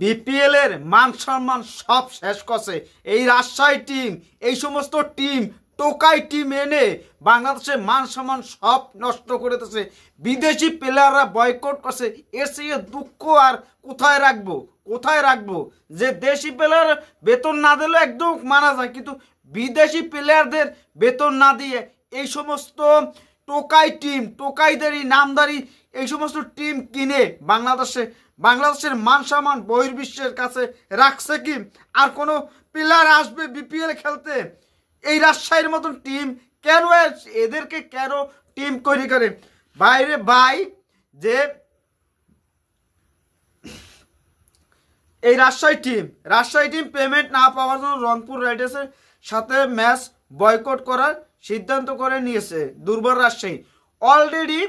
BPL এর মান সম্মান সব শেষ করছে এই রাজশাহী টিম। এই সমস্ত টিম টোকাই টিম এনে বাংলাদেশের মান সম্মান সব নষ্ট করে দিয়েছে। বিদেশি প্লেয়াররা বয়কট করছে। এর চেয়ে দুঃখ আর কোথায় রাখবো, কোথায় রাখবো? যে দেশি প্লেয়ার বেতন না দিলে একদম মানা যায়, কিন্তু বিদেশি প্লেয়ারদের বেতন না দিয়ে এই সমস্ত টোকাই টিম, টোকাইদেরই নামদারি এই সমস্ত টিম কিনে বাংলাদেশের মান সম্মান বহির্বিশ্বের কাছে রাখছে কি? আর কোনো প্লেয়ার আসবে বিপিএল খেলতে? এই রাজশাহীর মতন টিম কেন, এদেরকে কেন টিম তৈরি করে? বাইরে ভাই, যে এই রাজশাহী টিম পেমেন্ট না পাওয়ার জন্য রংপুর রাইডার্সের সাথে ম্যাচ বয়কট করার সিদ্ধান্ত করে নিয়েছে দুর্বল রাজশাহী। অলরেডি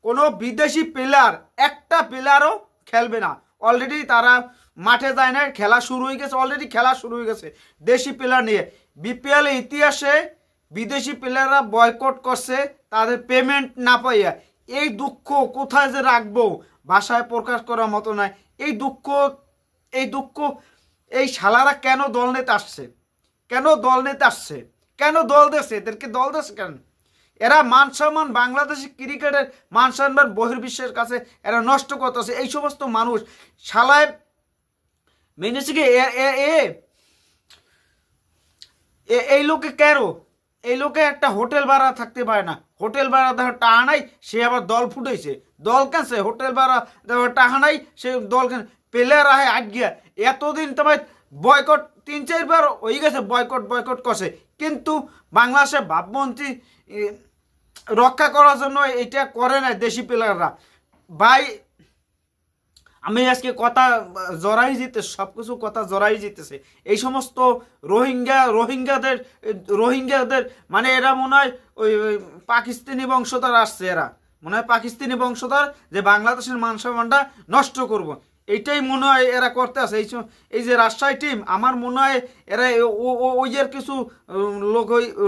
কোনো বিদেশি প্লেয়ার, একটা প্লেয়ারও খেলবে না। অলরেডি তারা মাঠে যায় না, খেলা শুরু হয়ে গেছে, অলরেডি খেলা শুরু হয়ে গেছে দেশি প্লেয়ার নিয়ে। বিপিএল ইতিহাসে বিদেশি প্লেয়াররা বয়কট করছে তাদের পেমেন্ট না পাইয়া। এই দুঃখ কোথায় যে রাখবো, ভাষায় প্রকাশ করার মতো নয়। এই দুঃখ এই শালারা কেন দল নিতে আসছে, কেন দল দেশে, এদেরকে দল দেশে কেন? এরা মান সম্মান, বাংলাদেশি ক্রিকেটের মান সম্মান বহির্বিশ্বের কাছে এরা নষ্ট করতেছে। এই সমস্ত মানুষ শালায় মেনেছে কি? এই লোকে কেন, এই লোকে একটা হোটেল ভাড়া থাকতে পারে না। হোটেল ভাড়া দেওয়ার টাকা নাই, সে আবার দল ফুটাইছে। দল কেনছে? হোটেল ভাড়া দেওয়ার টাকা নাই, সে দল কেন? প্লেয়ার আহে আট গিয়া এতদিন তোমার বয়কট 3-4 বার হয়ে গেছে, বয়কট করছে, কিন্তু বাংলাদেশের ভাবমন্ত্রী রক্ষা করার জন্য এটা করে না দেশি প্লেয়াররা। ভাই আমি আজকে কথা জড়াই যেতেছে, সব কিছু কথা জড়াই যেতেছে। এই সমস্ত রোহিঙ্গাদের মানে এরা মনে হয় ওই পাকিস্তানি বংশধর আসছে, এরা মনে হয় পাকিস্তানি বংশধর, যে বাংলাদেশের মান সম্মানটা নষ্ট করব, এইটাই মনে হয় এরা করতে আছে। এই যে রাজশাহী টিম, আমার মনে হয় এরা ওই এর কিছু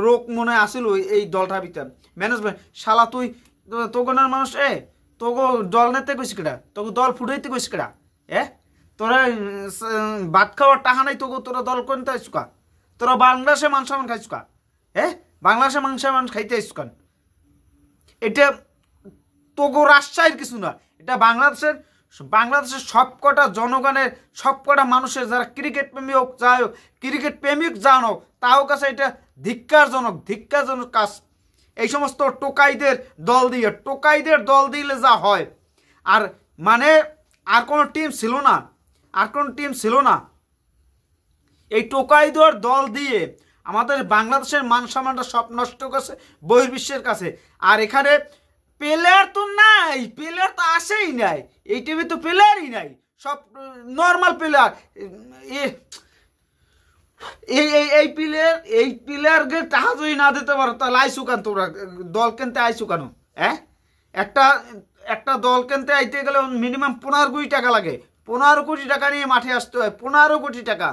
রোগ মনে হয় আসিল এই দলটার ভিতর, ম্যানেজমেন্ট। শালা তুই তোগনের মানুষ, তোগো দল নিতে কইস কেডা? তোকে দল ফুটাইতে কইস কেডা? তোরা ভাত খাওয়ার টাকা নাই, তোরা দল করতে আইসুকা? তোরা বাংলাদেশে মান সম্মান খাইসুকা? বাংলাদেশে মান সম্মান খাইতে আইসুকান? এটা তোগো রাজশাহীর কিছু না, এটা বাংলাদেশের সবকটা জনগণের, সবকটা মানুষের, যারা ক্রিকেট প্রেমী হোক, যাই হোক, ক্রিকেট প্রেমিক যান হোক, তাও কাছে এটা ধিক্কারজনক কাজ। এই সমস্ত টোকাইদের দল দিলে যা হয়, আর মানে আর কোনো টিম ছিল না। এই টোকাইদের দল দিয়ে আমাদের বাংলাদেশের মান সম্মানটা সব নষ্ট করছে বহির্বিশ্বের কাছে। আর এখানে প্লেয়ার তো নাই, প্লেয়ার তো আসেই নাই, এই টিমে তো প্লেয়ারই নাই, সব নর্মাল প্লেয়ার। এই প্লেয়ারকে টাকা যদি না দিতে পারো তাহলে আইসু কেন? তোমরা দল কিনতে আইসু কেন? একটা দল কিনতে আইতে গেলে মিনিমাম 15 কোটি টাকা লাগে। 15 কোটি টাকা নিয়ে মাঠে আসতে হয়, 15 কোটি টাকা।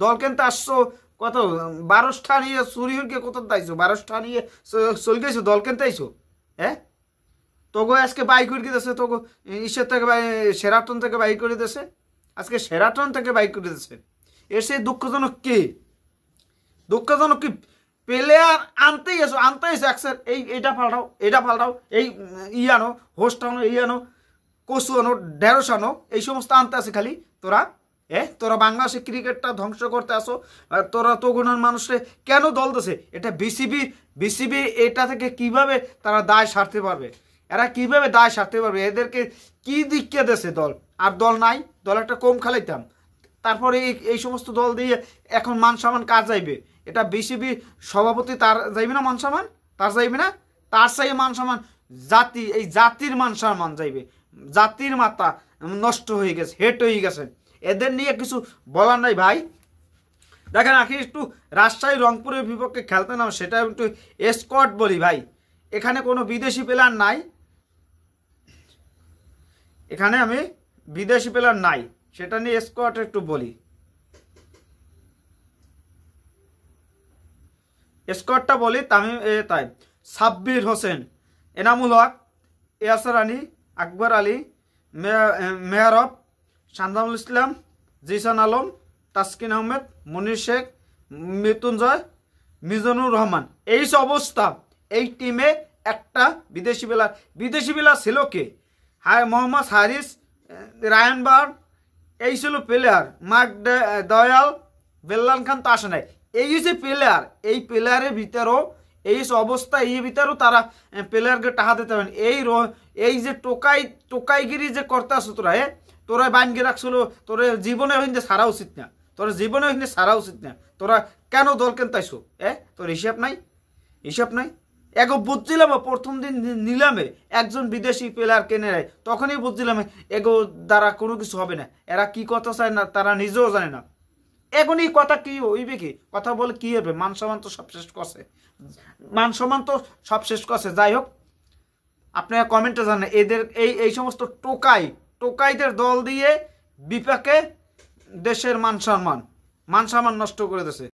দল কিনতে আসছো কত? 12টা নিয়ে চুরি হয়ে কত দাইছো? 12টা নিয়ে চলে গেছো, দল কিনতে আইসো। তোগো আজকে বাইক করে দিয়েছে, তোগো ঈশ্বর থেকে সেরাটন থেকে বাইক করে দিয়েছে, আজকে সেরাটন থেকে বাইক করে দিয়েছে। এর সেই দুঃখজনক কি? প্লেয়ার আনতেই এসো একসাথে, এটা পাল্টাও, এই আনো, হোস্ট আনো, আনো, কচু আনো, ঢেঁড়স আনো, এই সমস্ত আনতে আছে খালি তোরা বাংলাদেশের ক্রিকেটটা ধ্বংস করতে আসো। তোরা তগুনার মানুষে কেন দল দেছে? এটা বিসিবি এটা থেকে কিভাবে তারা দায় সারতে পারবে? এদেরকে কি দিকে দেছে দল? আর দল নাই, দল একটা কম খেলাইতাম, তারপরে এই সমস্ত দল দিয়ে এখন মান সম্মান কাজ যাইবে? এটা বিসিবি সভাপতি তার যাইবে না মান সম্মান? তার যাইবে না? তার চাই মান সম্মান এই জাতির মান সম্মান যাইবে। জাতির মাথা নষ্ট হয়ে গেছে, হেট হয়ে গেছে। এদের নিয়ে কিছু বলার নাই ভাই। দেখেন আখি একটু রাজশাহী রংপুরের বিপক্ষে খেলতে নাম, সেটা একটু স্কোয়াড বলি ভাই। এখানে কোনো বিদেশি প্লেয়ার নাই, সেটা নিয়ে স্কোয়াড একটু বলি। স্কোয়াডটা বলি। তামিম, তাই সাব্বির হোসেন, এনামুল হক, ইয়াসার আলী, আকবর আলী, মেহরব, শান্তানুল ইসলাম, জিসান আলম, তাসকিন আহমেদ, মনির শেখ, মৃত্যুঞ্জয়, মিজানুর রহমান। এই অবস্থা, এই টিমে একটা বিদেশি প্লেয়ার ছিল কে? মোহাম্মদ হারিস, রায়ান বার, এই ছিল প্লেয়ার। মার্ক দয়াল, বেল্লান খান তো আসে নাই। এই যে প্লেয়ার, এই প্লেয়ারের ভিতরেও এই অবস্থা, এই ভিতরেও তারা প্লেয়ারকে টাকা দিতে পারেন। এই যে টোকাইগিরি যে করতে আসো তোরা বাইনকে রাখছিল, তোর জীবনে হইতে সারা উচিত না, তোর জীবনে হইতে সারা উচিত না। তোরা কেন দল কেনতাইছো? তোর হিসাব নাই। এগো বুঝছিলাম প্রথম দিন নিলামে একজন বিদেশি প্লেয়ার কেনে নেয়, তখনই বুঝছিলাম এগো দ্বারা কোনো কিছু হবে না। এরা কি কথা চায় না তারা নিজেও জানে না। এখন এই কথা কি হইবে? কি কথা বলে কি হবে? মান সম্মান তো সব শেষ করছে। যাই হোক, আপনারা কমেন্টে জানেন এদের এই সমস্ত টোকাইদের দল দিয়ে বিপাকে দেশের মান সম্মান নষ্ট করে দিয়েছে।